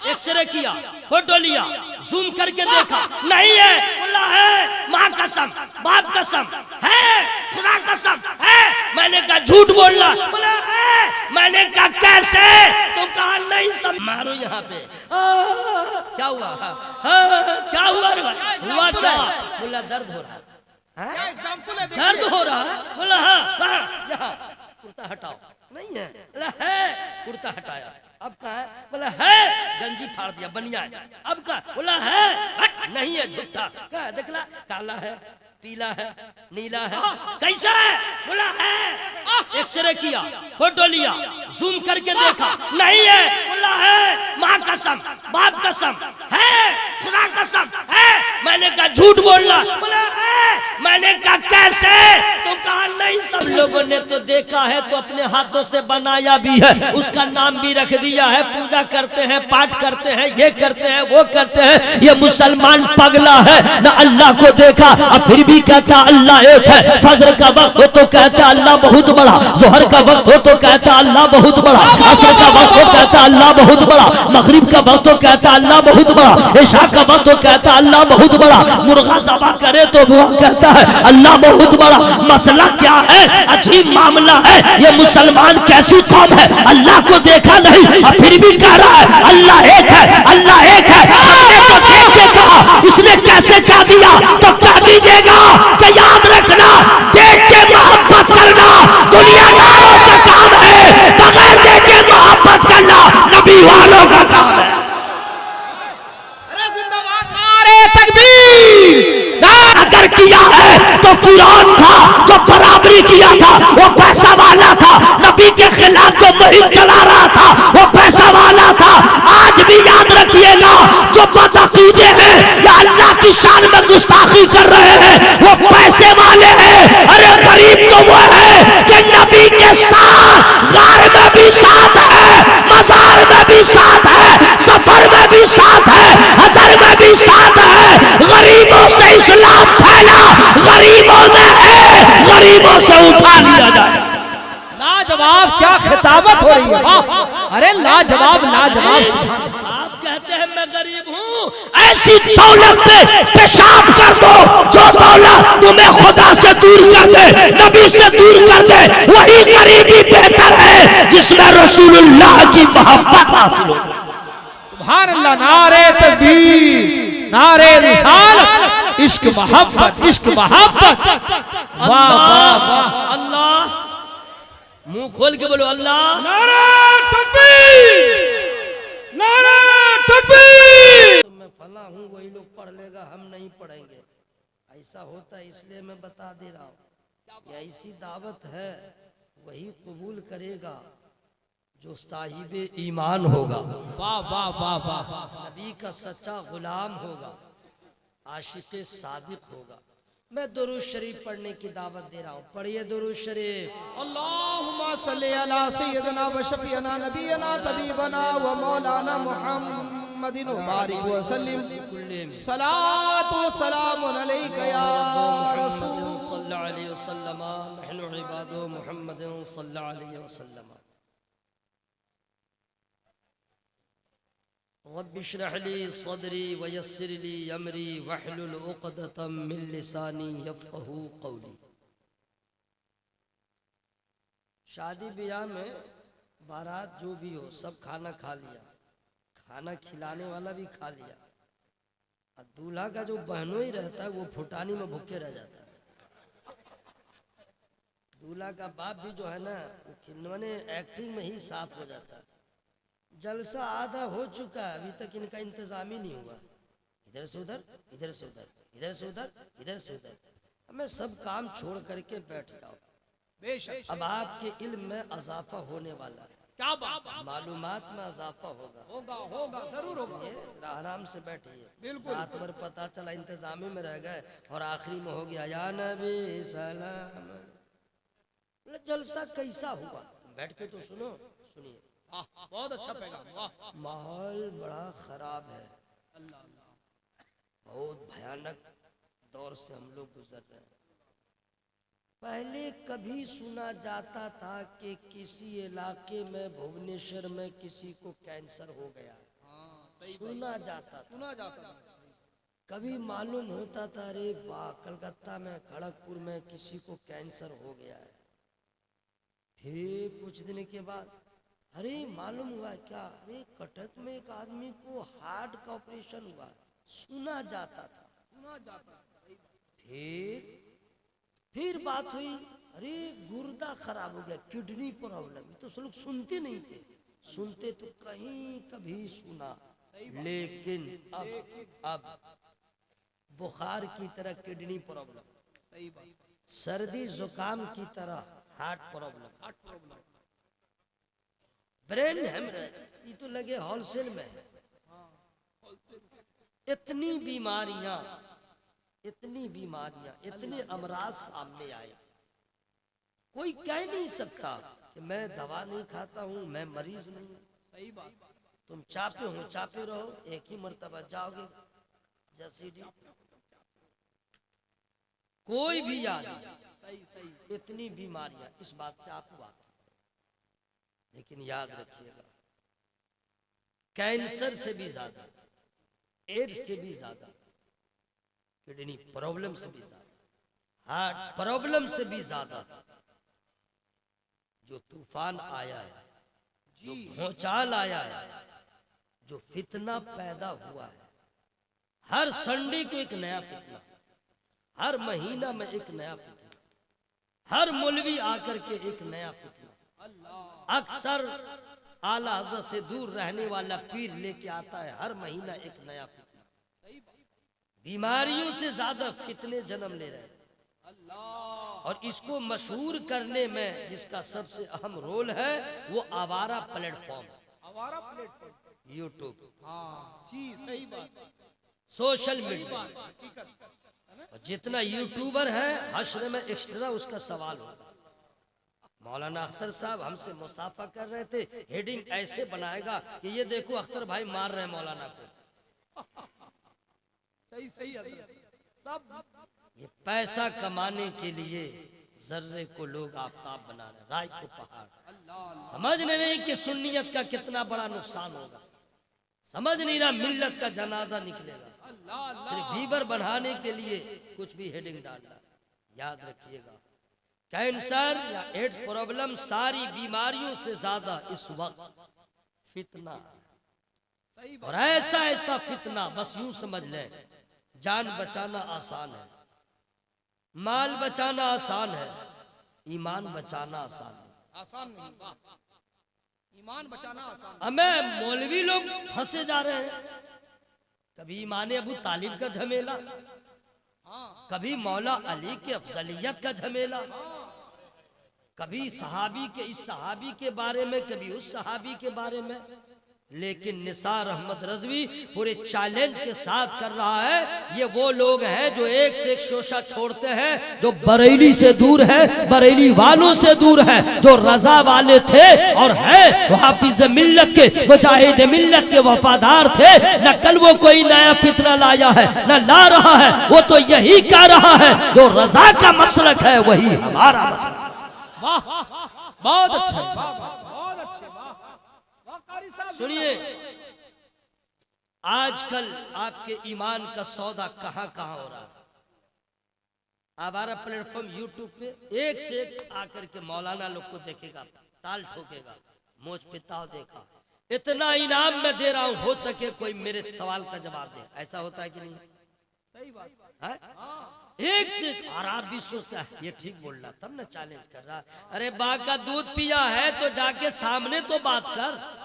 X ray किया, photo लिया, zoom करके देखा, नहीं है। बोला है, माँ कसम, बाप कसम है, खुदा कसम है। मैंने कहा झूठ बोलना। बोला है। मैंने कहा कैसे? तो कहा नहीं सब मारो यहाँ पे। क्या हुआ? क्या हुआ? हुआ क्या? बोला दर्द हो रहा है। दर्द हो रहा है? बोला हाँ। कहाँ? यहाँ। कुर्ता हटाओ। नहीं है। बोला है। कुर्ता हटाया। अब कहा है? बोला है। गंजी फाड़ दिया, बनिया। अब कहा? बोला है। नहीं है, झूठा। कहा? देखला, काला है, पीला है, नीला है। कैसा है? बोला है। एक्सरे किया, फोटो लिया, जूम करके देखा, नहीं है। बोला है, माँ कसम, बाप कसम है, खुदा कसम है। मैंने कहा झूठ बोलना। बोला है। मैंने कहा कैसे? तो कहा नहीं सब लोगों ने तो देखा है, तो अपने हाथों से बनाया भी है, उसका नाम भी रख दिया है, पूजा करते हैं, पाठ करते हैं, ये करते हैं, वो करते हैं। ये मुसलमान पगला है, न अल्लाह को देखा और फिर भी कहता अल्लाह एक है। फजर का वक्त हो तो कहता अल्लाह बहुत बड़ा, जोहर का वक्त हो तो कहता अल्लाह बहुत बड़ा, असर का वक्त हो कहता अल्लाह बहुत बड़ा, मगरिब का वक्त हो कहता अल्लाह बहुत बड़ा, इशा का वक्त हो कहता अल्लाह बहुत बड़ा, मुर्गा ज़बह करे तो वो कहता है अल्लाह बहुत बड़ा। मसला क्या है? अजीब मामला है। ये मुसलमान कैसी कौम है? अल्लाह को देखा नहीं और फिर भी कह रहा है अल्लाह एक है, अल्लाह एक है। हमने तो देख के कहा, इसने कैसे कह दिया? तो कह दीजिएगा कि याद रखना, देख के मोहब्बत करना दुनियादारों का काम है, बगैर देखे मोहब्बत करना नबी वालों का काम है। अगर किया है तो फिरौन था जो बराबरी किया था, वो पैसा वाला था। नबी के खिलाफ जो मुहिम चला रहा था वो पैसा वाला था। आज भी याद रखिएगा, जो बदअकीदे हैं या अल्लाह की शान में गुस्ताखी कर रहे हैं वो पैसे वाले हैं। अरे गरीब तो वो है कि नबी के साथ गार में भी साथ है, मजार में भी साथ है, सफर में भी साथ है, हजर में भी साथ है। गरीबों से इस्लाम फैला, गरीबों में है, गरीबों से उठा लिया जाए। लाजवाब, क्या खिताबत हो रही है। अरे लाजवाब, लाजवाब। आप कहते हैं मैं गरीब हूँ, ऐसी दौलत पे पेशाब कर दो जो दौलत तुम्हें खुदा से दूर कर दे, नबी से दूर कर दे। वही गरीबी बेहतर है जिसमें रसूलुल्लाह की मोहब्बत हासिल हो। सुभान अल्लाह। नारे तकबीर, नारे रिसालत, इश्क मोहब्बत, इश्क मोहब्बत। वाह वाह वाह। अल्लाह, मुंह खोल के बोलो अल्लाह। नारे तकबीर, नारे तकबीर। तो मैं फला हूँ, वही लोग पढ़ लेगा, हम नहीं पढ़ेंगे। ऐसा होता है, इसलिए मैं बता दे रहा हूँ, ये ऐसी दावत है, वही कबूल करेगा जो साहिबे ईमान होगा। वाह वाह वाह वाह। नबी का सच्चा गुलाम होगा, आशिक़े सादिक होगा। मैं दुरूद शरीफ पढ़ने की दावत दे रहा हूँ। पढ़िए दुरूद शरीफ। अल्लाहुम्मा सल्ली अला सय्यदना व शफीना नबीना तबीबना व मौलाना मुहम्मदिन व बारिक व सल्लिम। सलातु व सलाम अलैका या रसूल सल्लल्लाहु अलैहि वसल्लम, नहनु इबादु मुहम्मदिन सल्लल्लाहु अलैहि वसल्लम। रब्बि इश्रह ली सदरी व यस्सिर ली अमरी वहलुल उक़दतम मिन लिसानी यफ़क़हू क़ौली। शादी ब्याह में बारात जो भी हो, सब खाना खा लिया, खाना खिलाने वाला भी खा लिया, और दूल्हा का जो बहनों ही रहता है वो फुटानी में भूखे रह जाता है। दूल्हा का बाप भी जो है ना, वो खिलौने एक्टिंग में ही साफ हो जाता है। जलसा आधा हो चुका है, अभी तक इनका इंतजाम ही नहीं हुआ। इधर से उधर, इधर से उधर, इधर से उधर, इधर से उधर। हमें सब काम छोड़ करके बैठ जाओ। अब आपके इल्म में अजाफा होने वाला है, क्या बात, मालूमात में अजाफा होगा। होगा होगा, जरूर होगा। आराम से बैठिए, बिल्कुल। रात भर पता चला इंतजामी में रह गए और आखिरी में हो गया या नबी सलाम। जलसा कैसा हुआ, बैठ के तो सुनो। सुनिए, बहुत अच्छा पैगाम। माहौल बड़ा खराब है, बहुत भयानक दौर से हम लोग गुजर रहे हैं। पहले कभी सुना जाता था कि किसी इलाके में, भुवनेश्वर में किसी को कैंसर हो गया, सुना जाता था। सुना जाता था। कभी मालूम होता था अरे वाह कलकत्ता में खड़गपुर में किसी को कैंसर हो गया है, फिर कुछ दिन के बाद अरे मालूम हुआ क्या, अरे कटक में एक आदमी को हार्ट का ऑपरेशन हुआ, सुना जाता था। सुना जाता था। फिर बात हुई अरे गुर्दा खराब हो गया, किडनी प्रॉब्लम, तो सब लोग सुनते नहीं थे, सुनते तो कहीं कभी सुना, लेकिन अब बुखार की तरह किडनी प्रॉब्लम, सही बात, सर्दी जुकाम की तरह heart problem, heart problem, brain haemorrhage, ये तो लगे होलसेल में। इतनी बीमारियां, इतने अमराज सामने आए, कोई कह नहीं सकता कि मैं दवा नहीं खाता हूं, मैं मरीज नहीं हूं। सही बात, तुम चापे हो चापे रहो, एक ही मर्तबा जाओगे जसीडी, कोई भी याद नहीं। सही सही, इतनी बीमारियां, इस बात से आप वाकिफ, लेकिन याद रखिएगा कैंसर से भी ज्यादा, एड्स से भी ज्यादा, किडनी प्रॉब्लम से भी ज्यादा, हार्ट प्रॉब्लम से भी ज्यादा जो तूफान आया है, जो भूचाल आया है, जो फितना पैदा हुआ है, हर संडे को एक नया फितना, हर महीना में एक नया फितना, हर मौलवी आकर के एक नया फितना, अक्सर आला हज़रत से दूर रहने वाला पीर लेके आता है हर महीना एक नया फितना। बीमारियों से ज्यादा फितने जन्म ले रहे हैं, और इसको मशहूर करने में जिसका सबसे अहम रोल है वो आवारा प्लेटफॉर्म, आवारा प्लेटफॉर्म, यूट्यूब, हाँ जी सही बात, सोशल मीडिया। और जितना यूट्यूबर है हश्र में एक्स्ट्रा उसका सवाल होगा। मौलाना अख्तर साहब हमसे मुसाफा कर रहे थे, हेडिंग ऐसे बनाएगा कि ये देखो अख्तर भाई मार रहे हैं मौलाना को। सही सही सब, ये पैसा कमाने के लिए जर्रे को लोग आफताब बना रहे, राय को पहाड़, समझ नहीं कि सुन्नियत का कितना बड़ा नुकसान होगा, समझ नहीं रहा मिल्लत का जनाजा निकलेगा, सिर्फ फीवर बढ़ाने के लिए कुछ भी हेडिंग डालना। याद रखिएगा कैंसर या एड्स प्रॉब्लम सारी बीमारियों से ज्यादा इस वक्त फितना, और ऐसा ऐसा फितना बस यूं समझ ले, जान बचाना आसान है, माल बचाना आसान है, ईमान बचाना आसान है। आसान नहीं, ईमान बचाना आसान। हमें मौलवी लोग फंसे जा रहे हैं, कभी ईमान अबू तालिब का झमेला, कभी मौला अली के अफजलियत का झमेला, कभी सहाबी के इस सहाबी के बारे में, कभी उस सहाबी के बारे में। लेकिन निसार अहमद रजवी पूरे चैलेंज के साथ कर रहा है, ये वो लोग हैं जो एक से एक शोशा छोड़ते हैं, जो बरेली से दूर है, बरेली वालों से दूर है, जो रजा वाले थे और है वो हाफिज मिल्लत के, मुजाहिद मिल्लत के वफादार थे। न कल वो कोई नया फितना लाया है न ला रहा है, वो तो यही कह रहा है जो रजा का मसलक है वही हमारा मसलक। वाह बहुत अच्छा, बहुत अच्छे, सुनिए आजकल आपके ईमान का सौदा कहां कहां हो रहा है। आवारा प्लेटफॉर्म यूट्यूब पे एक से एक आकर के मौलाना लोग को देखेगा, ताल ठोकेगा, मोच पिताओ देखा, इतना इनाम मैं दे रहा हूं, हो सके कोई मेरे सवाल का जवाब दे। ऐसा होता है कि नहीं? सही बात है? एक से, और आप भी सोचते हैं ये ठीक बोल रहा, तब ना चैलेंज कर रहा। अरे बाघ का दूध पिया है तो जाके सामने तो बात कर।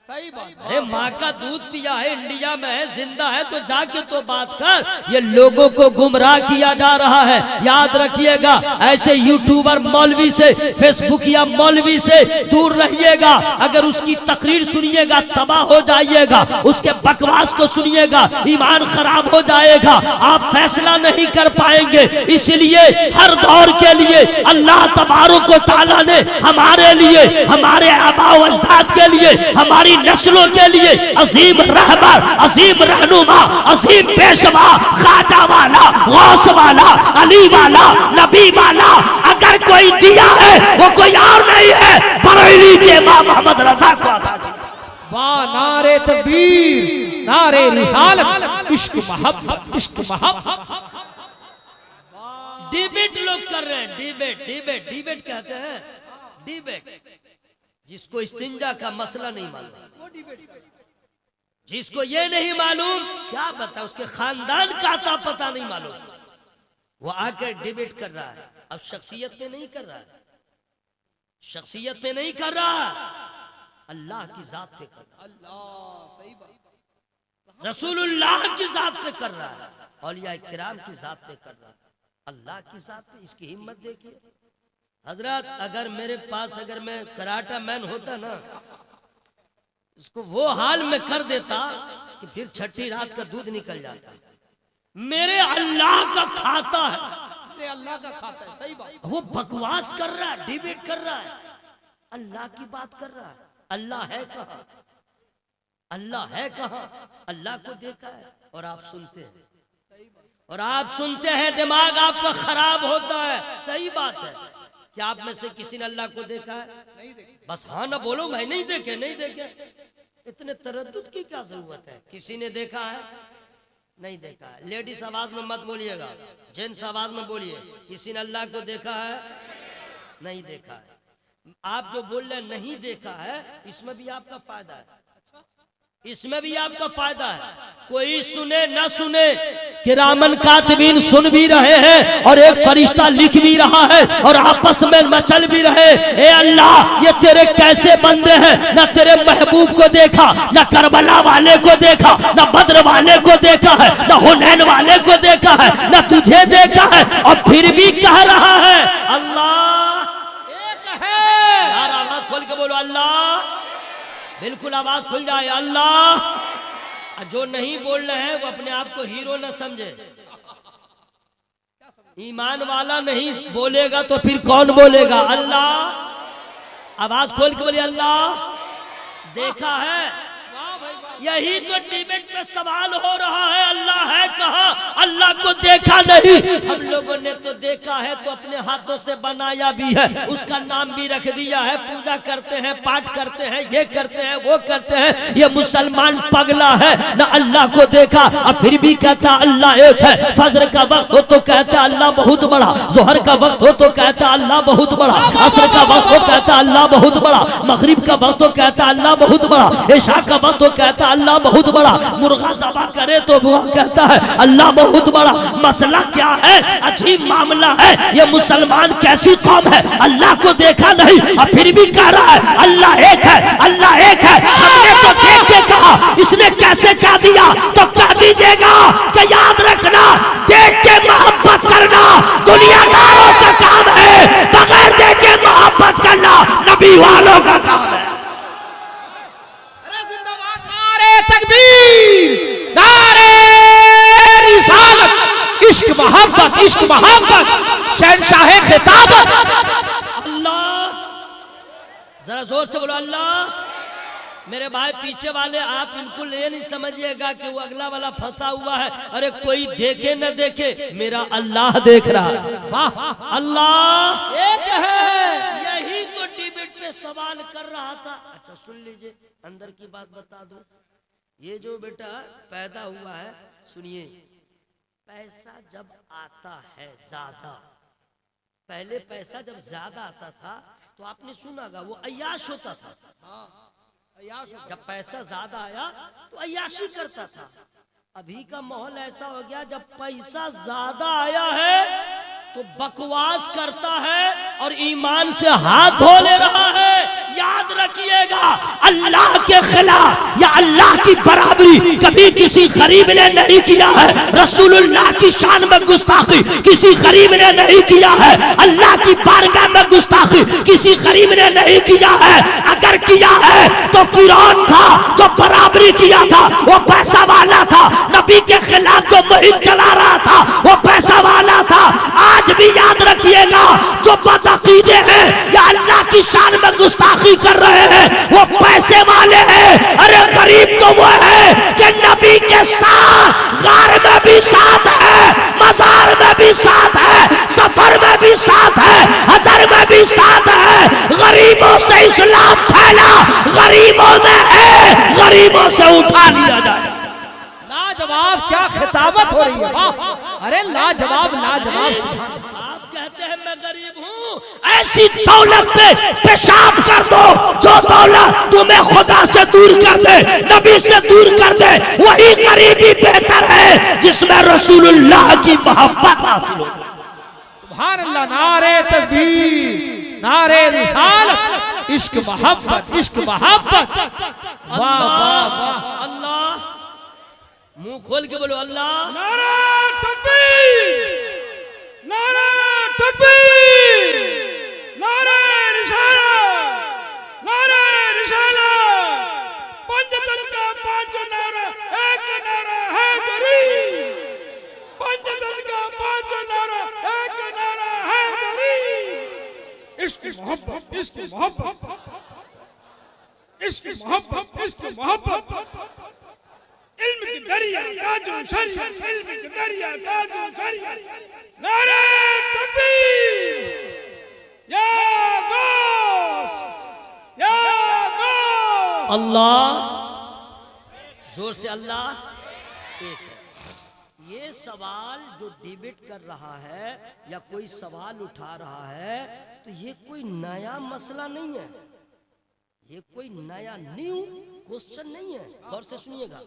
सही बात। अरे माँ का दूध पिया है, इंडिया में है, जिंदा है, तो जाके तो बात कर। ये लोगों को गुमराह किया जा रहा है। याद रखिएगा ऐसे यूट्यूबर मौलवी से, फेसबुक या मौलवी से दूर रहिएगा। अगर उसकी तकरीर सुनिएगा तबाह हो जाइएगा, उसके बकवास को सुनिएगा ईमान खराब हो जाएगा, आप फैसला नहीं कर पाएंगे। इसलिए हर दौर के लिए अल्लाह तबारक व तआला ने हमारे लिए, हमारे आबा व अजदाद के लिए, हमारी नस्लों के लिए अजीम रहबर, अजीम रहनुमा, अजीम पेशवा, खाजा वाला, गौस वाला, अली वाला, नबी वाला अगर कोई दिया है वो कोई और नहीं है, बरेली के इमाम मोहम्मद रजा को अता किया। वाह नारे तकबीर, नारे रिसालत, इश्क मोहब्बत, इश्क मोहब्बत। डिबेट लोग कर रहे हैं, डिबेट डिबेट डिबेट कहते हैं, डिबेट। जिसको इस्तिंजा का मसला नहीं मालूम, जिसको ये नहीं मालूम क्या बता, उसके खानदान का आता पता नहीं मालूम, वो आकर डिबेट कर रहा है। अब शख्सियत पे नहीं कर रहा है, शख्सियत पे नहीं कर रहा, अल्लाह की जात पे कर रहा है, सही बात, रसूलुल्लाह की जात पे कर रहा है, औलिया किराम की जात पे कर रहा है, अल्लाह की जात पे। इसकी हिम्मत देखिए हजरत। अगर मेरे पास अगर मैं कराटा मैन होता ना, इसको वो हाल में कर देता कि फिर छठी रात का दूध निकल जाता। मेरे अल्लाह का खाता है, मेरे अल्लाह का खाता है, सही बात। वो बकवास कर रहा है, डिबेट कर रहा है, अल्लाह की बात कर रहा है। अल्लाह है कहाँ, अल्लाह है कहाँ? अल्लाह को देखा है और आप सुनते हैं, और आप सुनते हैं दिमाग आपका खराब होता है। सही बात है। क्या आप में से किसी ने अल्लाह को देखा है? नहीं देखा। बस हाँ ना बोलो, मैं नहीं देखे, नहीं देखे। इतने तरद्दुद की क्या जरूरत है? किसी ने देखा है? नहीं देखा है। लेडीज आवाज में मत बोलिएगा, जेंट्स आवाज में बोलिए। किसी ने अल्लाह को देखा है? नहीं देखा है। आप जो बोल रहे नहीं देखा है, इसमें भी आपका फायदा है, इसमें भी आपका फायदा है। कोई सुने न सुने, किरामन कातिबीन सुन भी रहे हैं और एक फरिश्ता लिख भी रहा है और आपस में मचल भी रहे। ए अल्लाह, ये तेरे कैसे बंदे हैं, न तेरे महबूब को देखा, न करबला वाले को देखा, न बद्र वाले को देखा है, न हुनैन वाले को देखा है, न तुझे देखा है, और फिर भी कह रहा है अल्लाह एक है। यार आवाज खोल के बोलो अल्लाह, बिल्कुल आवाज खुल जाए अल्लाह। जो नहीं बोल रहे हैं वो अपने आप को हीरो न समझे। ईमान वाला नहीं बोलेगा तो फिर कौन बोलेगा? अल्लाह। आवाज खोल के बोलिए अल्लाह। देखा है, यही तो डिबेट में सवाल हो रहा है, अल्लाह है कहाँ? अल्लाह को देखा नहीं। हम लोगों ने तो देखा है, तो अपने हाथों से बनाया भी है, उसका नाम भी रख दिया है, पूजा करते हैं, पाठ करते हैं, ये करते हैं, वो करते हैं। ये मुसलमान पगला है, ना अल्लाह को देखा और फिर भी कहता अल्लाह एक है। फजर का वक्त हो तो कहता अल्लाह बहुत बड़ा, जोहर का वक्त हो तो कहता अल्लाह बहुत बड़ा, असर का वक्त हो कहता अल्लाह बहुत बड़ा, मगरिब का वक्त हो कहता अल्लाह बहुत बड़ा, इशा का वक्त हो कहता अल्लाह बहुत बड़ा, मुर्गा ज़बा करे तो वो कहता है अल्लाह बहुत बड़ा। मसला क्या है? अजीब मामला है। ये मुसलमान कैसी कौम है? अल्लाह को देखा नहीं और फिर भी कह रहा है अल्लाह एक है, अल्लाह एक है। हमने तो देख के कहा, इसने कैसे कह दिया? तो कह दीजिएगा कि याद रखना, देख के मोहब्बत करना दुनियादारों का काम है, बगैर देखे मोहब्बत करना नबी वालों का काम है। तकबीर, नारे रिसालत, इश्क मोहब्बत, इश्क मोहब्बत, शहंशाह खिताबत। अल्लाह, जरा जोर से बोलो अल्लाह। मेरे भाई पीछे वाले, आप बिल्कुल ये नहीं समझिएगा कि वो अगला वाला फंसा हुआ है। अरे कोई देखे न देखे, मेरा अल्लाह देख रहा है। वाह, अल्लाह एक है। यही तो डिबेट पे सवाल कर रहा था। अच्छा सुन लीजिए, अंदर की बात बता दो। ये जो बेटा पैदा हुआ है, सुनिए, पैसा जब आता है ज्यादा, पहले पैसा जब ज्यादा आता था तो आपने सुना होगा वो अय्याश होता था। जब पैसा ज्यादा आया तो अय्याशी करता था। अभी का माहौल ऐसा हो गया, जब पैसा ज्यादा आया है तो बकवास करता है और ईमान से हाथ धो ले रहा है। याद रखिएगा, अल्लाह के खिलाफ या अल्लाह की बराबरी कभी किसी गरीब ने नहीं किया है। रसूलुल्लाह की शान में गुस्ताखी किसी गरीब ने नहीं किया है। अल्लाह की बारगाह में गुस्ताखी किसी गरीब ने नहीं किया है। अगर किया है तो फिरौन था जो बराबरी किया था, वो पैसा वाला था। नबी के खिलाफ जो मुहिम चला रहा था वो पैसा वाला था। आज भी याद रखिएगा, जो बदअकीदे हैं या अल्लाह की शान में गुस्ताखी कर रहे हैं वो पैसे वाले हैं। अरे गरीब तो वो है कि नबी के साथ गार में भी साथ है, मजार में भी साथ है, सफर में भी साथ है, हजर में भी साथ है। गरीबों से इस्लाम फैला, गरीबों में है गरीबों से उठा लिया जाए। लाजवाब, क्या खिताबत हो रही है, वाह, अरे लाजवाब लाजवाब। आप कहते हैं मैं गरीब हूँ, ऐसी दौलत पे पेशाब कर दो जो दौलत तुम्हें खुदा से दूर कर दे, नबी से दूर कर दे, वही गरीबी बेहतर है जिसमें रसूलुल्लाह की मोहब्बत हासिल हो। सुभान अल्लाह, नारे तकबीर, नारे रिसालत, इश्क मोहब्बत, इश्क मोहब्बत, वाह वाह वाह। अल्लाह, मुंह खोल के बोलो अल्लाह। नारे तकबीर, नारे तकबीर, नारे रिसालत, नारे रिसालत। पंजतन का पांचों नारा, एक नारा हैदरी। पंजतन का पांचों नारा, एक नारा हैदरी। इश्क मोहब्बत, इश्क मोहब्बत, इश्क मोहब्बत, इश्क मोहब्बत। इल्म की दरिया ताजो शरीयत, इल्म की दरिया ताजो शरीयत। नारे तकबीर, या गौस, या गौस। अल्लाह, जोर से अल्लाह एक है। ये सवाल जो डिबेट कर रहा है या कोई सवाल उठा रहा है, तो ये कोई नया मसला नहीं है, ये कोई नया न्यू क्वेश्चन नहीं है। गौर से सुनिएगा,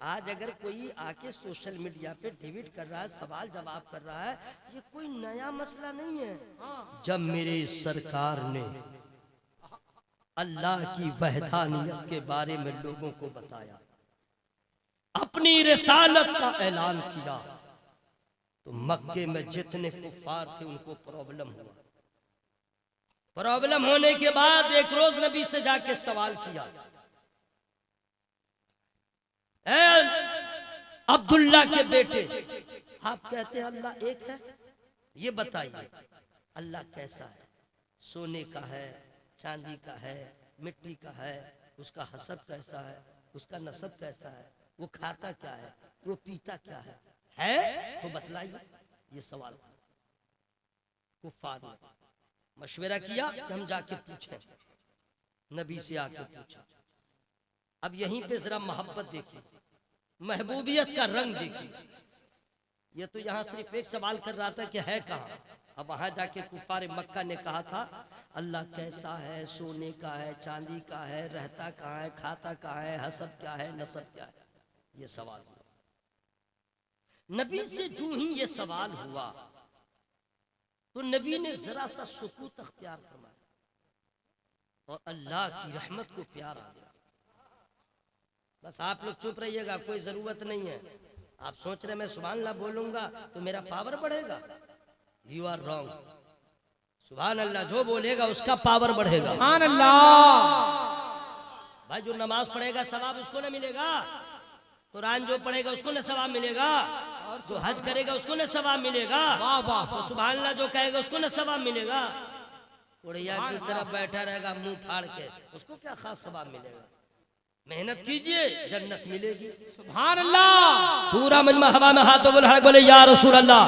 आज अगर कोई आके सोशल मीडिया पे डिबेट कर रहा है, सवाल जवाब कर रहा है, ये कोई नया मसला नहीं है। जब मेरे सरकार ने अल्लाह की वहदानियत के बारे में लोगों को बताया, अपनी रिसालत का ऐलान किया, तो मक्के में जितने कुफार थे उनको प्रॉब्लम हुआ। प्रॉब्लम होने के बाद एक रोज नबी से जाके सवाल किया, अब्दुल्ला के बेटे, आप कहते हैं अल्लाह एक है, ये बताइए अल्लाह कैसा है? सोने का है, चांदी का है, मिट्टी का है, उसका हसब कैसा है, उसका नसब कैसा है, वो खाता क्या है, वो पीता क्या है तो बतलाइए। ये सवाल कुफार ने मशवरा किया कि हम जाके पूछें, नबी से आके पूछा। अब यहीं पे जरा मोहब्बत देखिए, महबूबियत का रंग देखिए। ये तो यहाँ सिर्फ एक सवाल कर रहा था कि है कहाँ, अब वहां जाके कुफार मक्का ने कहा था अल्लाह कैसा है, सोने का है, चांदी का है, रहता कहाँ है, खाता कहाँ है, हसब क्या है, नसब क्या है। ये सवाल हुआ। नबी से जो ही ये सवाल हुआ तो नबी ने जरा सा सुकूत अख्तियार फरमाया और अल्लाह की रहमत को प्यार आ गया। बस आप लोग चुप रहिएगा, कोई जरूरत नहीं है। आप सोच रहे मैं सुभान अल्लाह बोलूंगा तो मेरा पावर बढ़ेगा, यू आर रॉन्ग। सुभान अल्लाह जो बोलेगा उसका पावर बढ़ेगा। सुभान अल्लाह। भाई जो नमाज पढ़ेगा सवाब उसको ना मिलेगा, कुरान जो पढ़ेगा उसको ना सवाब मिलेगा, और जो हज करेगा उसको ना सवाब मिलेगा, तो सुभान अल्लाह जो कहेगा उसको ना सवाब मिलेगा। उड़िया की तरफ बैठा रहेगा मुंह फाड़ के, उसको क्या खास सवाब मिलेगा? मेहनत कीजिए, जन्नत मिलेगी। सुभान अल्लाह। पूरा मजमा हवा में हाथों को लगा बोले या रसूल अल्लाह।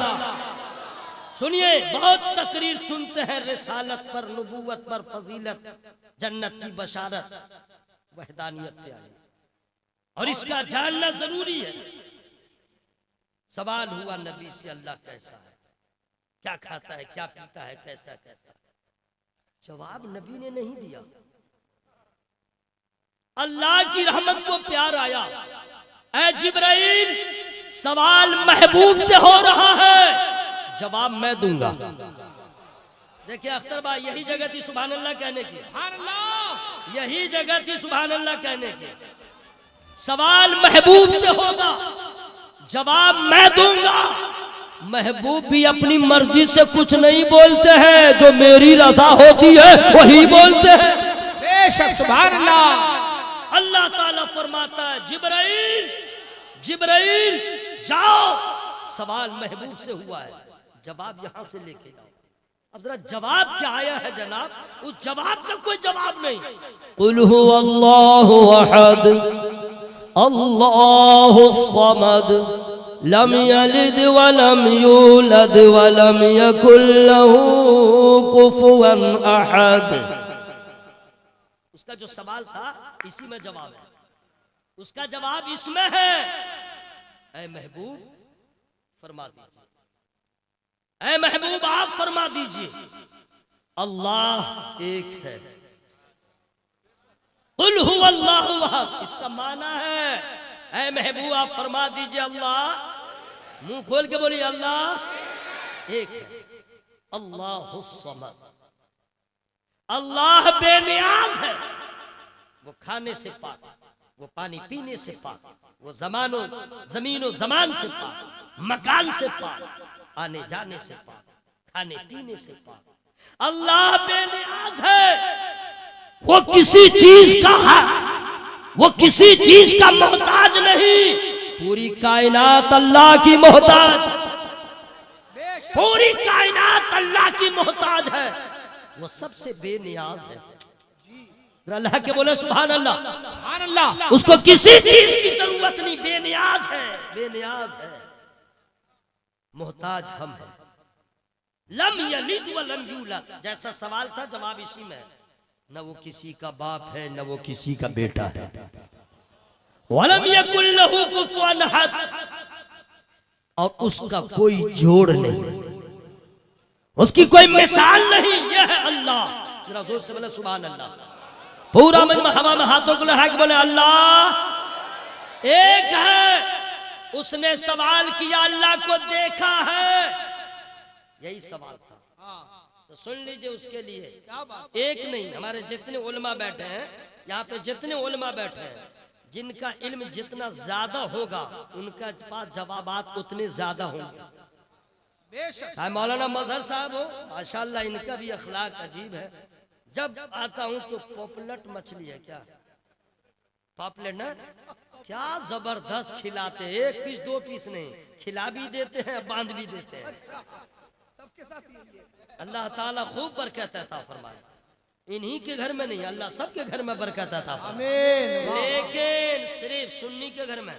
सुनिए, बहुत तकरीर सुनते हैं रिसालत पर, नबूवत पर, फजीलत, जन्नत की बशारत, वहदानियत पे आई, और इसका जानना जरूरी है। सवाल हुआ नबी से अल्लाह कैसा है, क्या खाता है, क्या पीता है, कैसा कैसा। जवाब नबी ने नहीं दिया। अल्लाह की रहमत को प्यार आया, ऐ जिब्राइल सवाल महबूब से हो रहा है, जवाब मैं दूंगा। देखिए अख्तर भाई, यही जगह थी सुभान अल्लाह कहने की, यही जगह थी सुभान अल्लाह कहने की। सवाल महबूब से होगा, जवाब मैं दूंगा। महबूब भी अपनी मर्जी से कुछ नहीं बोलते हैं, जो मेरी रजा होती है वही बोलते हैं। बेशक सुभान अल्लाह। अल्लाह ताला फरमाता है जिब्राइल, जिब्राइल जाओ, सवाल महबूब से हुआ है, जवाब यहां से लेके जाओ। अब जरा जवाब क्या आया है जनाब, उस जवाब का कोई जवाब नहीं। कुल हुवल्लाहु अहद अल्लाहुस समद लम यलिद वलम यूलद वलम यकुल लहू कुफुवन अहद। उसका जो सवाल था इसी में जवाब है। उसका जवाब इसमें है, ऐ महबूब फरमा दीजिए, ऐ महबूब आप फरमा दीजिए अल्लाह एक है। कुल हुवल्लाहु अहद, इसका माना है ऐ महबूब आप फरमा दीजिए अल्लाह, मुंह खोल के बोलिए अल्लाह एक है। अल्लाहुस समद, अल्लाह बेनियाज है, वो खाने से पाक, वो पानी पीने से पाक, वो जमीनो जमान से पाक, मकान से पाक, आने जाने से पाक, खाने पीने से पाक। अल्लाह बेनियाज है, वो किसी चीज का है, वो किसी चीज का मोहताज नहीं। पूरी कायनात अल्लाह की मोहताज, पूरी कायनात अल्लाह की मोहताज है, वो सबसे बेनियाज है। अल्लाह के बोले सुभान अल्लाह, सुभान अल्लाह। उसको किसी चीज की जरूरत नहीं, बेनियाज है, बेनियाज है, मोहताज हम हैं। लम यलिद व लम यूलद, जैसा सवाल था जवाब इसी में, न वो किसी का बाप है न वो किसी का बेटा है। वलम यकुल लहू कुफुवन अहद, और उसका कोई जोड़ नहीं, उसकी कोई मिसाल नहीं। यह है अल्लाह। जरा जोर से बोले सुभान अल्लाह। पूरा मजमा हवा में हाथों को लगा के बोले अल्लाह एक है। उसने सवाल किया अल्लाह को देखा है, यही सवाल था। तो सुन लीजिए उसके लिए एक नहीं, हमारे जितने उलमा बैठे हैं यहाँ पे, जितने उलमा बैठे हैं, जिनका इल्म जितना ज्यादा होगा उनका पास जवाबात उतने ज्यादा होंगे। मौलाना मजहर साहब हो, माशाल्लाह इनका भी अखलाक अजीब है। जब आता हूं तो पॉपुलेट मछली है, क्या पॉपुलेट ना, क्या जबरदस्त खिलाते, एक पीस दो पीस नहीं, खिला भी देते हैं बांध भी देते हैं। अल्लाह ताला खूब बरकत अता फरमाए। इन्हीं के घर में नहीं, अल्लाह सबके घर में बरकत अता फरमाए, लेकिन सिर्फ सुन्नी के घर में,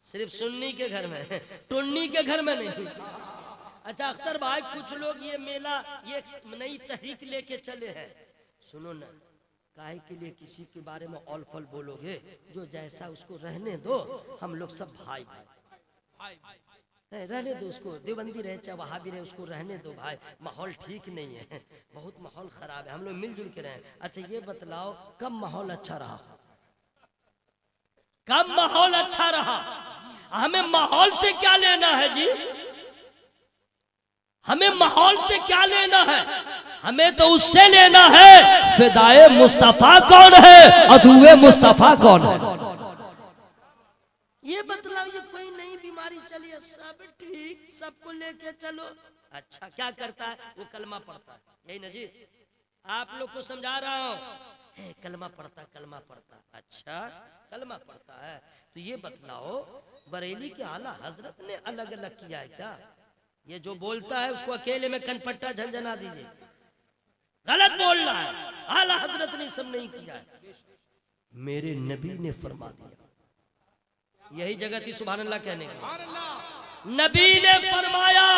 सिर्फ सुन्नी के घर में, टुन्नी के घर में नहीं। अच्छा अख्तर भाई, कुछ लोग ये मेला, ये नई तहरीक लेके चले हैं, सुनो ना, काहे के लिए किसी के बारे में ऑल फल बोलोगे? जो जैसा उसको रहने दो, हम लोग सब भाई भाई रहने दो उसको, देवबंदी रहे चाहे वहाबी रहे, उसको रहने दो भाई, माहौल ठीक नहीं है, बहुत माहौल खराब है, हम लोग मिलजुल के रहें। अच्छा ये बतलाओ कब माहौल अच्छा रहा, कब माहौल अच्छा रहा? हमें माहौल से क्या लेना है जी, हमें माहौल से क्या लेना है? हमें तो उससे लेना है फिदाए मुस्तफा कौन है, अधूए मुस्तफा कौन है। ये बतलाओ, ये कोई नई बीमारी चली है, सब ठीक, सबको लेके चलो। अच्छा क्या करता है वो? कलमा पढ़ता है, यही ना जी, आप लोग को समझा रहा हूँ, कलमा पढ़ता, कलमा पढ़ता। अच्छा कलमा पढ़ता है, तो ये बतलाओ बरेली के आला हजरत ने अलग अलग किया है क्या? ये जो बोलता है उसको अकेले में कनपट्टा झंझना दीजिए, गलत बोल रहा है, आला हजरत ने सब नहीं किया है, मेरे नबी ने फरमा दिया। यही जगह थी सुभान अल्लाह कहने की। नबी ने फरमाया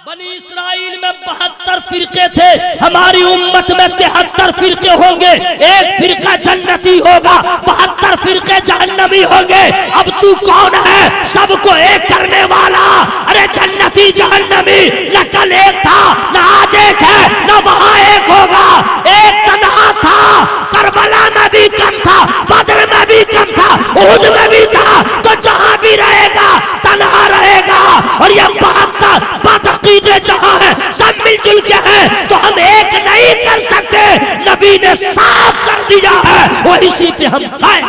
बनी इस्राइल में 72 फिरके थे, हमारी उम्मत में 73 फिरके होंगे, एक फिरका जन्नती होगा, 72 फिरके जहन्नमी होंगे। अब तू कौन है सबको एक करने वाला? अरे जन्नती जहन्नमी न कल एक था, न आज एक है, न वहां एक होगा। एक तन्हा था, करबला में भी कम था, बदर में भी कम था, उहुद में भी था, तो जहां भी रहेगा तन्हा रहेगा। और ये 72 बातकीदे जहां है सब मिलजुल के हैं, तो हम एक नहीं कर सकते, नबी ने साफ कर दिया है, वो इसी पे हम कायम।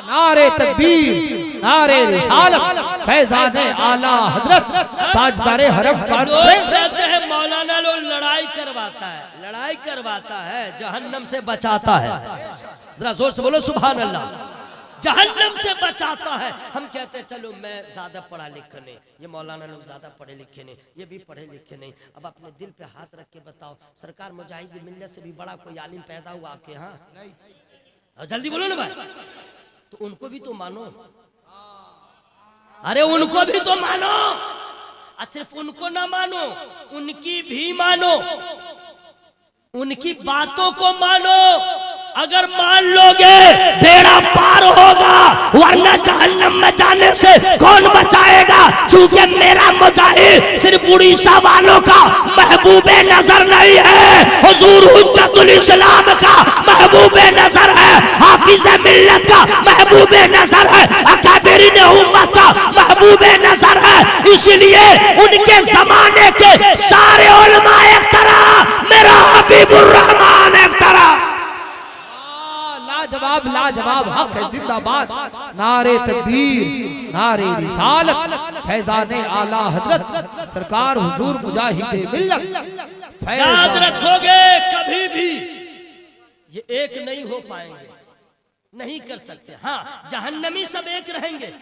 नारे तकबीर, नारे रिसालत, फैज़ाने आला हजरत, ताजदारे हरम। कहते हैं मौलाना लोग लड़ाई करवाता है, लड़ाई करवाता है, जहन्नम से बचाता है। जरा जोर से बोलो सुभान अल्लाह। जहन्नम से बचाता है। हम कहते हैं चलो मैं ज्यादा पढ़ा लिखा नहीं, ये मौलाना लोग ज्यादा पढ़े लिखे नहीं, ये भी पढ़े लिखे नहीं। अब अपने दिल पे हाथ रख के बताओ, सरकार मुजाहिद मिलने से भी बड़ा कोई आलिम पैदा हुआ आपके यहाँ? जल्दी बोलो ना भाई, तो उनको भी तो मानो, अरे उनको भी तो मानो, और सिर्फ उनको ना मानो, उनकी भी मानो, उनकी बातों को मानो, अगर मान लोगे बेड़ा पार होगा, वरना जहन्नम में जाने से कौन बचाएगा? क्योंकि मेरा मुजाहिद सिर्फ उड़ीसा वालों का महबूबे नजर नहीं है, हुजूर हुज्जतुल इस्लाम का महबूबे नजर है, हाफिज मिल्लत का महबूबे नजर है, अकाबिरीन उम्मत का महबूबे नजर है। इसलिए उनके जमाने के सारे उलमा एक तरह, मेरा हबीबुर रहमान एक तरह। लाजवाब लाजवाब, हक है जिंदाबाद, नारे तकबीर, नारे रिसालत, फैजाने आला हजरत सरकार हुजूर मुजाहिदे मिल्लत। याद रखोगे कभी भी ये एक नहीं हो पाएंगे, नहीं कर सकते। हाँ, जहन्नमी सब एक रहेंगे,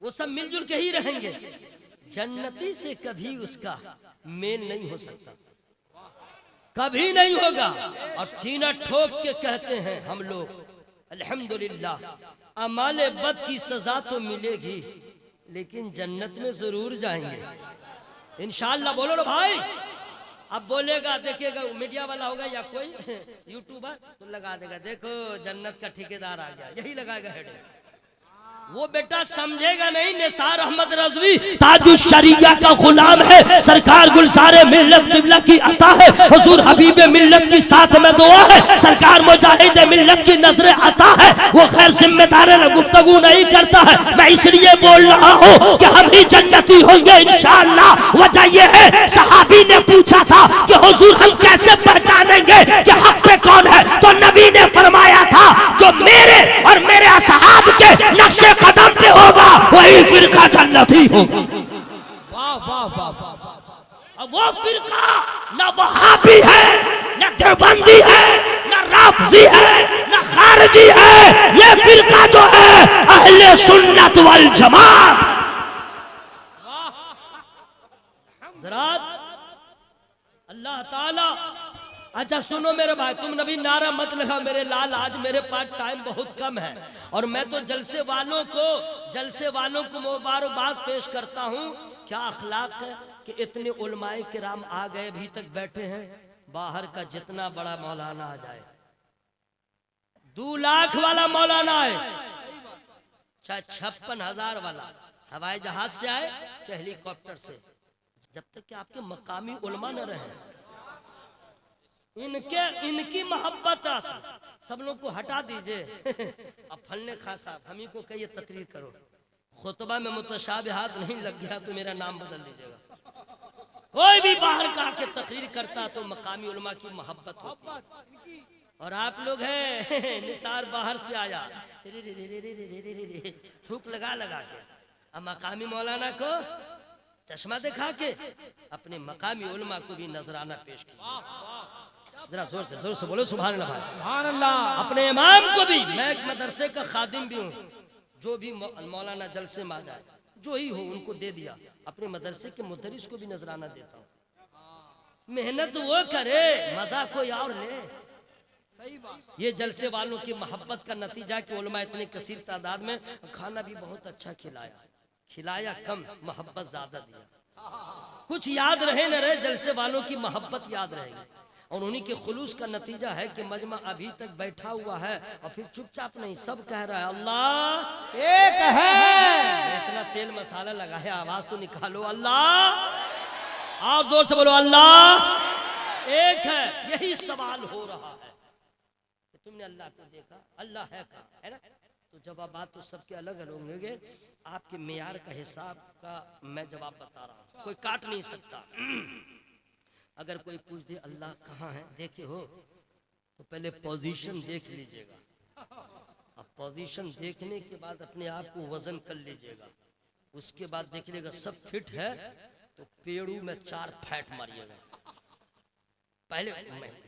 वो सब मिलजुल के ही रहेंगे, जन्नती से कभी उसका मेल नहीं हो सकता, कभी नहीं होगा। और सीना ठोक के कहते हैं हम लोग अल्हम्दुलिल्लाह, अमाले बद की सजा तो मिलेगी, लेकिन जन्नत में जरूर जाएंगे इंशाअल्लाह। बोलो ना भाई, अब बोलेगा, देखिएगा मीडिया वाला होगा या कोई यूट्यूबर तो लगा देगा, देखो जन्नत का ठेकेदार आ गया, यही लगाएगा हेड। वो बेटा समझेगा नहीं, निसार अहमद रज़वी ताजुश शरिया का गुलाम है, सरकार गुलज़ारे मिल्लत क़िबला की अता है, हुजूर हबीब मिल्लत की साथ में दुआ है, सरकार मुजाहिद मिल्लत की नजर अता है। वो खैर जिम्मेदाराना गुफ्तगू नहीं करता है, मैं इसलिए बोल रहा हूँ कि हम ही जन्नती होंगे इंशाअल्लाह। वजह ये है, सहाबी ने पूछा था कि हुजूर हम कैसे पहचानेंगे कि हक पे कौन है? तो नबी ने फरमाया था, जो मेरे और मेरे असहाब के नक्शे कदम पे होगा वही फिरका जन्नती होगा। वाह वाह वाह वाह। अब वो फिरका न वहाबी है, न देवबंदी है, न राफजी है, न खारजी है, ये फिरका जो है अहले सुन्नत वल जमात। हज़रात अल्लाह ताला, अच्छा सुनो मेरे भाई, तुम नबी नारा मत लगा मेरे लाल, आज मेरे पास टाइम बहुत कम है और मैं तो जलसे वालों को मुबारकबाद पेश करता हूँ। क्या अखलाक है कि इतने उलमाए किराम आ गए, अभी तक बैठे हैं। बाहर का जितना बड़ा मौलाना आ जाए, 2 लाख वाला मौलाना आए, चाहे 56,000 वाला हवाई जहाज से आए, चाहे हेलीकॉप्टर से, जब तक कि आपके मकामी उलमा न रहे, इनकी मोहब्बत सब लोग को हटा दीजिए। अब फलने खां साहब हम ही को कहिए तकरीर करो, खुतबा में मुतशाबिहात नहीं लग गया तो मेरा नाम बदल दीजिएगा। कोई भी बाहर का आके तकरीर करता तो मकामी उलमा की मोहब्बत होती। और आप लोग हैं निसार बाहर से आया, थूक लगा के, अब मकामी मौलाना को चश्मा दिखा के अपने मकामी उलमा को भी नजराना पेश किया। जरा जोर से बोलो सुभान अल्लाह, सुभान अल्लाह। अपने इमाम को भी, मैं एक मदरसे का खादिम भी हूँ, जो भी मौलाना जलसे में आ जाए, जो ही हो उनको दे दिया, अपने मदरसे के मुदरिस को भी नजराना देता हूँ। मेहनत वो करे, मजा कोई और ले। सही बात। ये जलसे वालों की मोहब्बत का नतीजा कि उलमा इतने कसीर तादाद में, खाना भी बहुत अच्छा खिलाया कम, मोहब्बत ज्यादा दिया। कुछ याद रहे न रहे, जलसे वालों की मोहब्बत याद रहेगी। और उन्हीं के खुलूस का नतीजा है कि मजमा अभी तक बैठा हुआ है और फिर चुपचाप नहीं, सब कह रहा है अल्लाह एक है। इतना तेल मसाला लगा है, आवाज तो निकालो अल्लाह, आप जोर से बोलो अल्लाह एक है। यही सवाल हो रहा है कि तुमने अल्लाह को देखा, अल्लाह है कहा, है ना? तो जवाब तो सबके अलग अलग होंगे, आपके मेयार का हिसाब का मैं जवाब बता रहा हूँ, कोई काट नहीं सकता। अगर कोई पूछ दे अल्लाह कहाँ है, देखे हो, तो पहले पोजीशन देख लीजिएगा। अब पोजीशन देखने के बाद अपने आप को वजन कर लीजिएगा, उसके बाद देख लीजिएगा सब फिट है तो पेड़ू में 4 फैट मारिएगा। पहले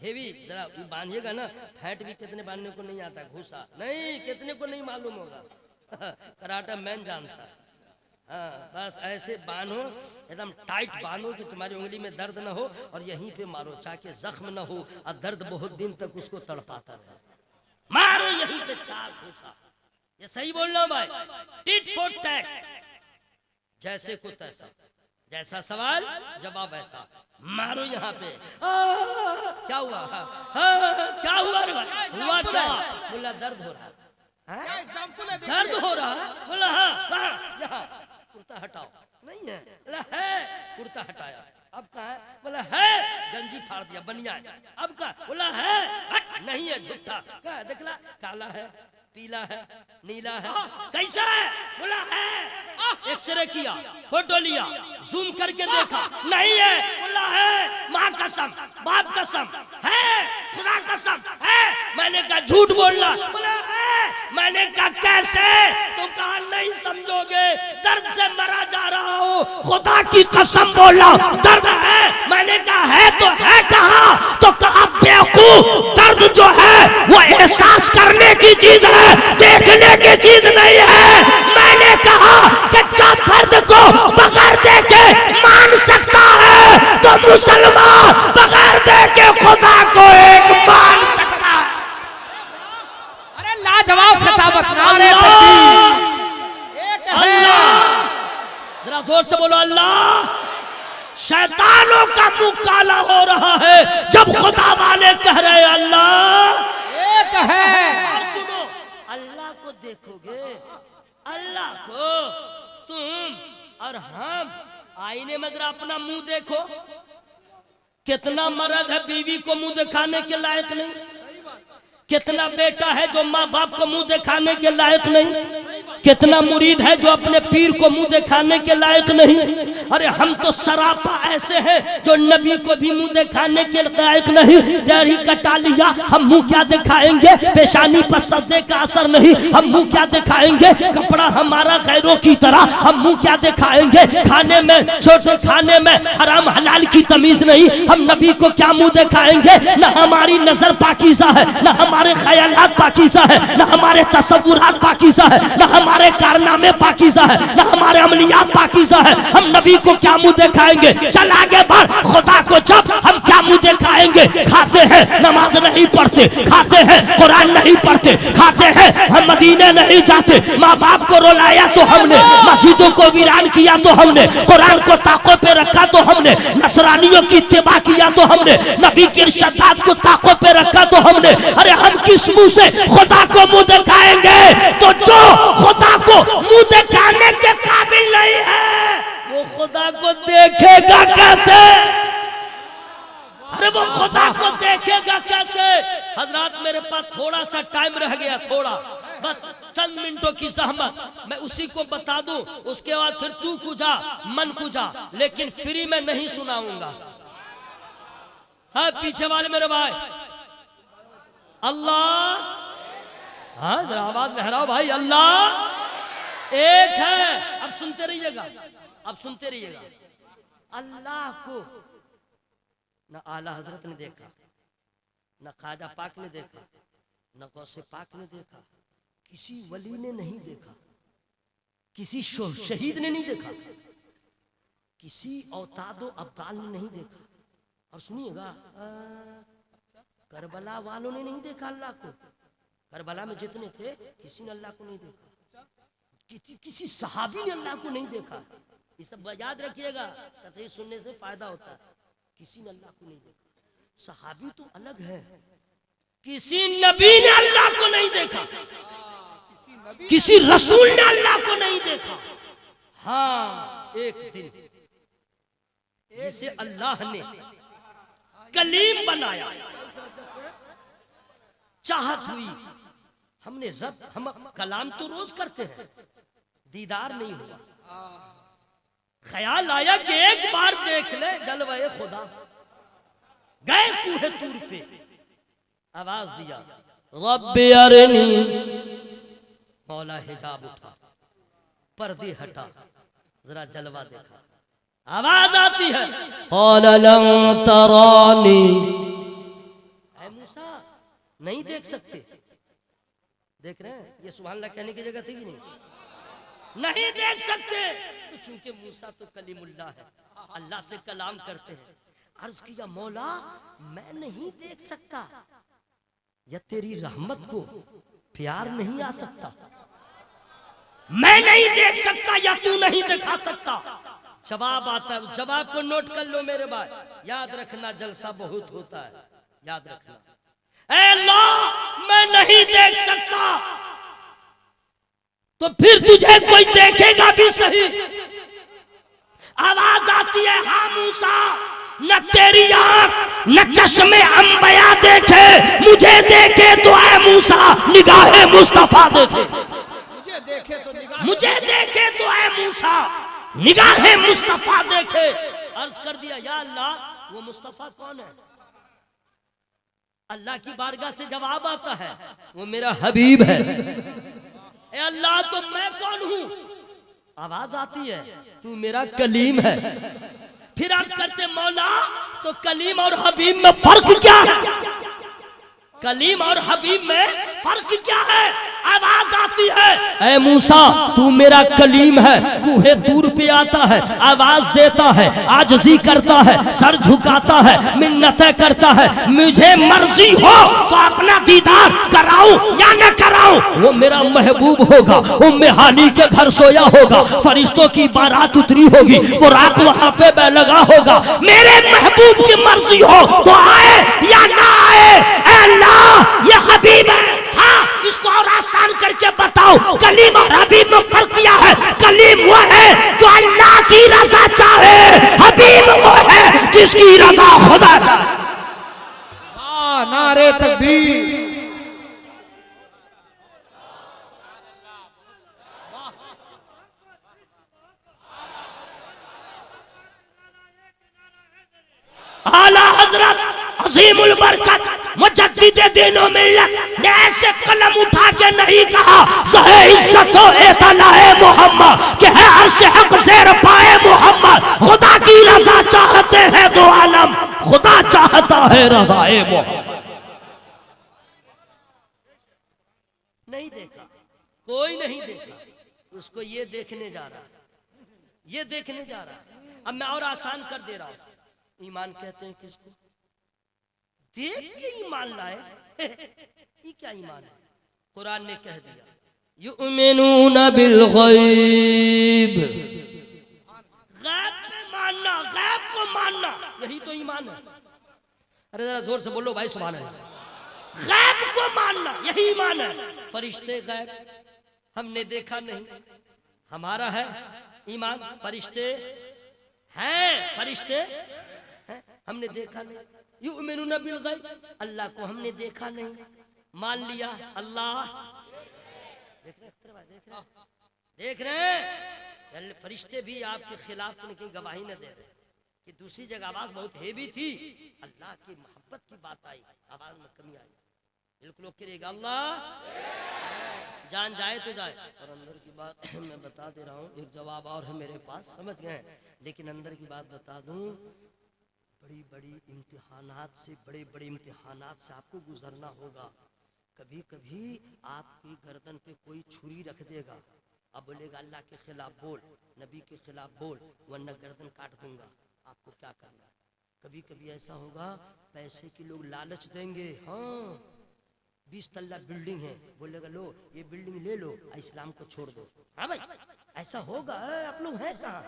हेवी जरा बांधिएगा ना, फैट भी कितने बांधने को नहीं आता, घुसा नहीं, कितने को नहीं मालूम होगा, कराटा मैन जानता है। हाँ, बस ऐसे बांधो, एकदम टाइट बांधो कि तुम्हारी उंगली में दर्द ना हो, और यहीं पे मारो ताकि जख्म ना हो और दर्द बहुत दिन तक उसको तड़पाता रहे। मारो यहीं पे 4 घूसा। ये सही बोल रहा हूं भाई, टिट फॉर टैट, जैसे को तैसा। जैसा सवाल जवाब ऐसा। मारो यहाँ पे। क्या हुआ? क्या हुआ रे भाई? हुआ क्या? बोला दर्द हो रहा है। दर्द हो रहा है? बोला हाँ। कहाँ? यहाँ। कुर्ता हटाओ। नहीं है? बोला है। कुर्ता हटाया। अब कहा है? बोला है। गंजी फाड़ दिया, बनिया। अब कहा? बोला है। नहीं है, झूठा। क्या है? देखला, काला है, पीला है, नीला है। कैसा है? बोला है। एक्सरे किया, फोटो लिया, जूम करके देखा, नहीं है। बोला है। माँ कसम, बाप कसम, है खुदा कसम, है। मैंने कहा झूठ बोलना। बोला है। मैंने कहा कैसे? तो कहा नहीं समझोगे, दर्द से मरा जा रहा हूँ, खुदा की कसम बोला दर्द है। मैंने कहा है तो है कहाँ? तो कहा बेवकूफ, दर्द जो है वो एहसास करने की चीज है, देखने की चीज नहीं है। मैंने कहा कि क्या दर्द को बगैर देखे मान सकता है, तो मुसलमान बगैर देखे खुदा को एक मान सकता है। अरे लाजवाब खिताबत। अल्लाह, जरा जोर से बोलो अल्लाह। शैतानों का मुंह काला हो रहा है जब खुदा वाले कह रहे हैं अल्लाह एक है। और सुनो, अल्लाह को देखोगे, अल्लाह को तुम और हम आईने में जरा अपना मुंह देखो। कितना मर्द है बीवी को मुंह दिखाने के लायक नहीं, कितना बेटा है जो माँ बाप को मुंह दिखाने के लायक नहीं, कितना मुरीद है जो अपने पीर को मुंह दिखाने के लायक नहीं। अरे हम तो सरापा ऐसे हैं जो नबी को भी मुंह दिखाने के लायक नहीं। दाढ़ी कटा लिया, हम मुंह क्या दिखाएंगे? पेशानी पर सज्जे का असर नहीं, हम मुंह क्या दिखाएंगे? कपड़ा हमारा गैरों की तरह, हम मुंह क्या दिखाएंगे? खाने में, छोटे खाने में हराम हलाल की तमीज नहीं, हम नबी को क्या मुंह दिखाएंगे? न हमारी नजर पाकीज़ा है, न हमारे ख्यालात पाकीज़ा है, न हमारे तसव्वुरात पाकीज़ा है, न हमारे कारनामे पाकीज़ा है, न हमारे अमलियात पाकीज़ा है। हम नबी को क्या मुंह दिखाएंगे? चल आगे बढ़। खुदा को जब हम क्या मुंह दिखाएंगे? खाते हैं, नमाज नहीं पढ़ते, खाते हैं, कुरान नहीं पढ़ते, खाते हैं, हम मदीने नहीं जाते, माँ बाप को रुलाया तो हमने, मस्जिदों को वीरान किया तो हमने, कुरान को ताकों पे रखा तो हमने, नसरानियों की इत्तिबा किया तो हमने, नबी की इरशादात को ताकों पे रखा तो हमने। अरे हम किस मुंह से खुदा को मुंह दिखाएंगे? तो जो खुदा को मुंह दिखाने के काबिल नहीं है वो खुदा को देखेगा कैसे? अरे वो खुदा को देखेगा कैसे? हजरात मेरे पास थोड़ा सा टाइम रह गया, थोड़ा बस चंद मिनटों की सहमत, मैं उसी को बता दूं, उसके बाद फिर तू कुजा मन कुजा, लेकिन फ्री में नहीं सुनाऊंगा। हाँ पीछे वाले मेरे भाई, अल्लाह, हाँ जरा आवाज लहराओ भाई, अल्लाह एक है। अब सुनते रहिएगा, अब सुनते रहिएगा। अल्लाह को न आला हजरत ने देखा, न ख्वाजा पाक ने देखा, न गौसे पाक ने देखा, किसी वली ने नहीं देखा, किसी शहीद ने नहीं देखा, किसी औतादो अब्दाल ने नहीं देखा। और सुनिएगा, करबला वालों ने नहीं देखा अल्लाह को। करबला में जितने थे किसी ने अल्लाह को नहीं देखा, किसी सहाबी ने अल्लाह को नहीं देखा। ये सब याद रखिएगा, तकरीर सुनने से फायदा होता है। किसी ने अल्लाह को नहीं देखा, सहाबी तो अलग है। किसी नबी ने अल्लाह को नहीं देखा, किसी रसूल ने अल्लाह को नहीं देखा। हाँ एक दिन जिसे अल्लाह ने कलीम बनाया, चाहत हुई, हमने रब, हम कलाम तो रोज करते हैं, दीदार नहीं हुआ। ख्याल आया कि एक बार देख ले जलवे खुदा। गए कूहे तूर पे, आवाज दिया रब्बी अरनी, मौला हिजाब उठा, पर्दे हटा, जरा जलवा देखा। आवाज आती है क़ाल लन तरानी, ऐ मूसा नहीं देख सकते। देख रहे हैं, ये सुभान अल्लाह कहने की जगह थी कि नहीं? नहीं देख सकते। तो चूंकि मूसा तो कलीमुल्लाह है, अल्लाह से कलाम करते हैं, अर्ज किया मौला मैं नहीं देख सकता, या तेरी रहमत को प्यार नहीं आ सकता? मैं नहीं देख सकता या तू नहीं दिखा सकता? जवाब आता है, जवाब को नोट कर लो मेरे भाई, याद रखना जलसा बहुत होता है, याद रखना। ऐ अल्लाह मैं नहीं देख सकता, तो फिर तुझे कोई देखेगा भी सही। आवाज आती है, हाँ मूसा न तेरी आंख न चश्मे अंबिया देखे, मुझे देखे तो ऐ मूसा निगाहे मुस्तफा देखे, मुझे देखे तो मुझे देखे तो ऐ मूसा निगाहे मुस्तफा देखे। अर्ज कर दिया, या अल्लाह वो मुस्तफा कौन है? अल्लाह की बारगाह से जवाब आता है, वो मेरा हबीब है। ए अल्लाह तो मैं कौन हूं? आवाज आती है, तू मेरा कलीम है। फिर अर्ज करते, मौला तो कलीम और हबीब में फर्क क्या है? कलीम और हबीब में फर्क क्या है? आवाज आती है, ऐ मूसा तू मेरा कलीम है, कूहे दूर पे आता है, आवाज देता है, आजिज़ी करता है, सर झुकाता है, मिन्नतें करता है, मुझे मर्जी हो तो अपना दीदार कराऊं या न कराऊं, वो मेरा महबूब होगा। उम्मे हानी के घर सोया होगा, फरिश्तों की बारात उतरी होगी, वो रात वहां पे लगा होगा, मेरे महबूब की मर्जी हो तो आए या ना आए। अल्लाह ये हबीब है। हाँ, इसको और आसान करके बताओ, कलीम और हबीब में फर्क क्या है? कलीम वो है जो अल्लाह की रजा चाहे, हबीब वो है जिसकी रजा खुदा चाहे। नारे तकबीर। आला हजरत अजीमुल बरकत मुजद्दिद दीनो मिल्लत ने ऐसे कलम उठा के नहीं कहा सहे इज्जत हो एतनाए मोहम्मद कि है अर्श हक ज़ेर पाए मोहम्मद। खुदा की रजा चाहते हैं दो आलम, खुदा चाहता है रज़ाए मोहम्मद। नहीं देखा, कोई नहीं देखा, उसको ये देखने जा रहा, ये देखने जा रहा। अब मैं और आसान कर दे रहा हूं। ईमान कहते हैं किसको? देख के ईमान लाए। ये क्या ईमान है? कुरान ने कह दिया, युमिनूना बिल गैब, गैब पे मानना, गैब को मानना, यही तो ईमान है। अरे जरा जोर से बोलो भाई सुभान अल्लाह। गैब को मानना यही ईमान है। फरिश्ते गैब हमने देखा नहीं, हमारा है ईमान। फरिश्ते हैं, फरिश्ते हैं, हमने देखा नहीं। युमिनूना बिल गैब, अल्लाह को हमने देखा नहीं, मान लिया अल्लाह। देख रहे हैं, फरिश्ते भी आपके खिलाफ उनकी गवाही न दे रहे कि दूसरी जगह आवाज बहुत हेवी थी, अल्लाह की मोहब्बत की बात आई, आवाज में कमी आई। बिल्कुल करेगा अल्लाह, जान जाए तो जाए। और अंदर की बात मैं बता दे रहा हूँ, एक जवाब और है मेरे पास, समझ गए, लेकिन अंदर की बात बता दूं, बड़ी बड़ी इम्तिहानात से, बड़े बड़े इम्तिहानात से आपको गुजरना होगा। कभी कभी आपकी गर्दन पे कोई छुरी रख देगा, अब बोलेगा अल्लाह के खिलाफ बोल, नबी के खिलाफ बोल, वरना गर्दन काट दूंगा। आपको क्या करना है? कभी कभी ऐसा होगा, पैसे के लोग लालच देंगे, हाँ 20 तल्ला बिल्डिंग है, बोलेगा लो ये बिल्डिंग ले लो, इस्लाम को छोड़ दो। हाँ भाई ऐसा होगा, आप लोग हैं कहाँ?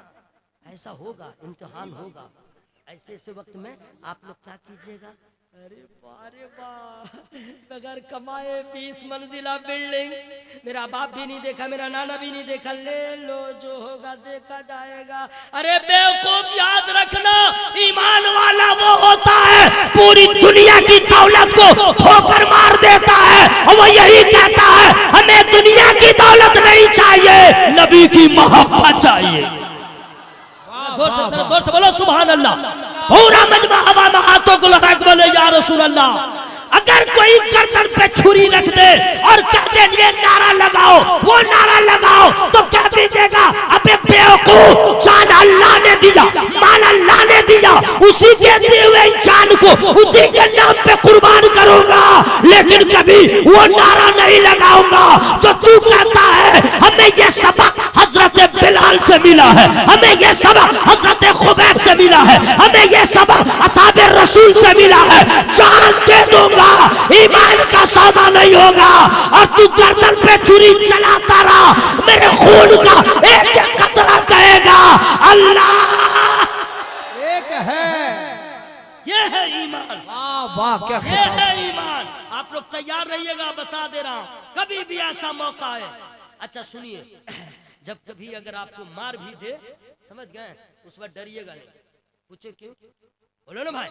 ऐसा होगा, इम्तिहान होगा। ऐसे ऐसे वक्त में आप लोग क्या कीजिएगा? अरे बगैर कमाए 20 मंजिला बिल्डिंग, मेरा बाप भी नहीं देखा, मेरा नाना भी नहीं देखा, ले लो जो होगा देखा जाएगा। अरे बेवकूफ, याद रखना, ईमान वाला वो होता है पूरी दुनिया की दौलत को ठोकर मार देता है, और वो यही कहता है हमें दुनिया की दौलत नहीं चाहिए, नबी की मोहब्बत चाहिए। जोर से बोलो सुभान अल्लाह। पूरा मजमा हवा में हाथों को लगा के बोले या रसूल अल्लाह। अगर कोई गर्दन पे छुरी रख दे और कह दे ये नारा लगाओ, वो नारा लगाओ, तो क्या दीजिएगा? अबे बेवकूफ, जान अल्लाह ने दिया, माल अल्लाह ने दिया, उसी के दिए हुए जान को उसी के नाम पे कुर्बान करूंगा, लेकिन कभी वो नारा नहीं लगाऊंगा जो तू कहता है। हमें ये सबक हजरत बिलाल से मिला है, हमें ये सबक हजरत खुबैब से मिला है, हमें ये सबक असहाबे रसूल से मिला है। जान दे दूंगा, ईमान का सौदा नहीं होगा, और तू गर्दन पे छुरी चलाता रहा, मेरे खून का एक एक कतरा कहेगा अल्लाह का ये है ईमान। आप लोग तैयार रहिएगा, बता दे रहा हूं, कभी भी ऐसा मौका है। अच्छा सुनिए, जब कभी अगर आपको मार भी दे, समझ गए, उस वक्त डरिएगा नहीं। पूछे क्यों? बोलो ना भाई।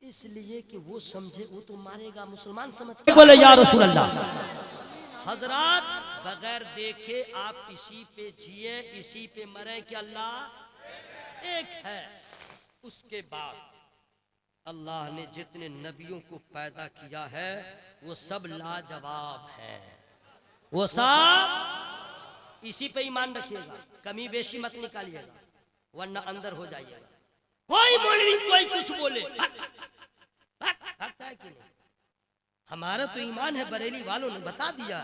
इसलिए कि वो समझे वो तो मारेगा, मुसलमान समझ के बोले या रसूल अल्लाह। हजरात, बगैर देखे आप इसी पे जिए, इसी पे मरे कि अल्लाह एक है। उसके बाद अल्लाह ने जितने नबियों को पैदा किया है वो सब लाजवाब है, वो सब इसी पे ईमान रखिएगा, कमी बेशी मत निकालिएगा, वरना अंदर हो जाइएगा। कोई मौलवी कोई कुछ बोले भागता है कि नहीं? हमारा तो ईमान है, बरेली वालों ने बता दिया,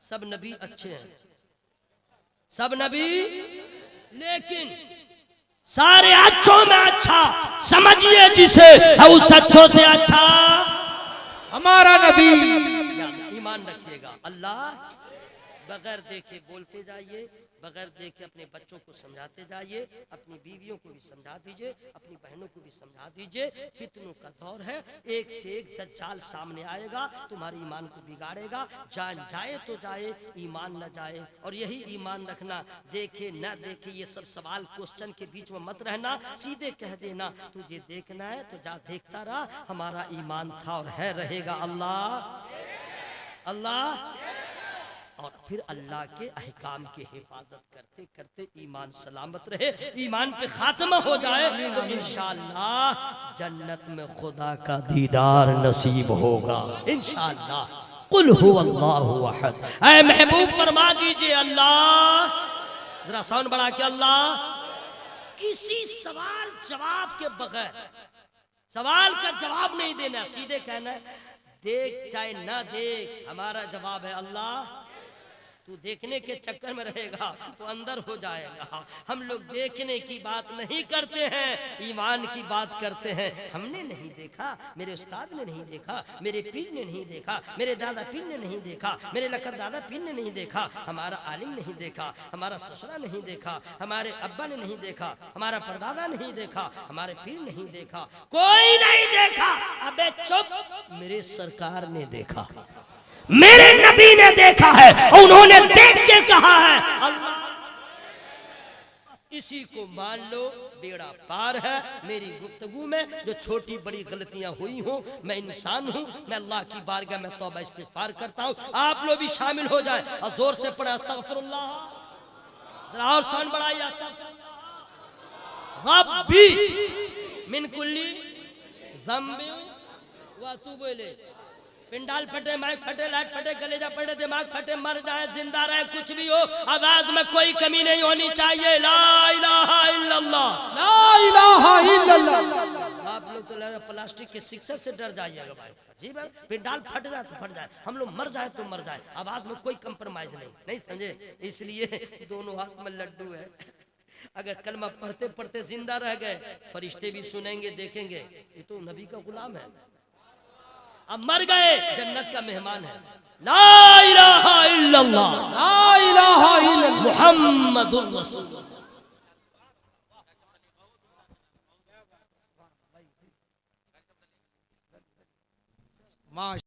सब नबी अच्छे हैं, सब नबी, लेकिन सारे अच्छों में अच्छा समझिए जिसे, उस अच्छों से अच्छा हमारा नबी। ईमान रखिएगा। अल्लाह बगैर देखे बोलते जाइए, बगैर देखे अपने बच्चों को समझाते जाइए, अपनी बीवियों को भी समझा दीजिए, अपनी बहनों को भी समझा दीजिए। फितनों का दौर है, एक से एक दज्जाल सामने आएगा, तुम्हारे ईमान को बिगाड़ेगा। जान जाए तो जाए, ईमान न जाए। और यही ईमान रखना, देखे न देखे ये सब सवाल क्वेश्चन के बीच में मत रहना, सीधे कह देना तुझे देखना है तो जा देखता रहा, हमारा ईमान था और है रहेगा। अल्लाह अल्लाह। और फिर अल्लाह के अहकाम की हिफाजत करते करते ईमान सलामत रहे, ईमान पे खात्मा हो जाए तो इंशाअल्लाह जन्नत में खुदा का दीदार नसीब होगा इंशाअल्लाह। कुल हुवल्लाहु अहद। ऐ महबूब फरमा दीजिए अल्लाह, जरा साउंड बढ़ा के अल्लाह। किसी सवाल जवाब के बगैर, सवाल का जवाब नहीं देना, सीधे कहना है देख चाहे ना देख, हमारा जवाब है अल्लाह। तू देखने के चक्कर में रहेगा तो अंदर हो जाएगा। हम लोग देखने की बात नहीं करते हैं, ईमान की बात करते हैं। हमने नहीं देखा, मेरे उस्ताद ने नहीं देखा, मेरे पीर ने नहीं देखा, मेरे दादा पीर ने नहीं देखा, मेरे लकर दादा पीर ने नहीं देखा, हमारा आलिम नहीं देखा, हमारा ससुरा नहीं देखा, हमारे अब्बा ने नहीं देखा, हमारा परदादा नहीं देखा, हमारे पीर नहीं देखा, कोई नहीं देखा। अबे चुप, मेरे सरकार ने देखा, मेरे नबी ने देखा है, उन्होंने देख के कहा है अल्लाह। इसी को मान लो, बेड़ा पार है। मेरी गुफ्तगू में जो छोटी बड़ी गलतियां हुई हो, मैं इंसान हूं, मैं अल्लाह की बारगाह में तौबा इस्तिगफार करता हूं। आप लोग भी शामिल हो जाए और जोर से पढ़े अस्तगफिरुल्लाह, जरा और शान बढ़ाइए अस्तगफिरुल्लाह रब्बी मिन कुल्ली ज़ंबि व अतूबु इलैह। पिंडाल फटे, माइक फटे, लाइट फटे, कलेजा फटे, दिमाग फटे, मर जाए जिंदा रहे, कुछ भी हो, आवाज में कोई कमी नहीं होनी चाहिए। ला इलाहा इल्लल्लाह, ला इलाहा इल्लल्लाह। आप लोग तो प्लास्टिक के सिक्सर से डर जाइएगा भाई। जी भाई, पिंडाल फट जाए तो फट जाए, हम लोग मर जाए तो मर जाए, आवाज में कोई कंप्रोमाइज नहीं समझे। इसलिए दोनों हाथ में लड्डू है। अगर कलमा पढ़ते पढ़ते जिंदा रह गए, फरिश्ते भी सुनेंगे देखेंगे, ये तो नबी का गुलाम है। अब मर गए, जन्नत का मेहमान है। ला इलाहा इल्लल्लाह, ला इलाहा इल्लल्लाह, मुहम्मदुर रसूलुल्लाह।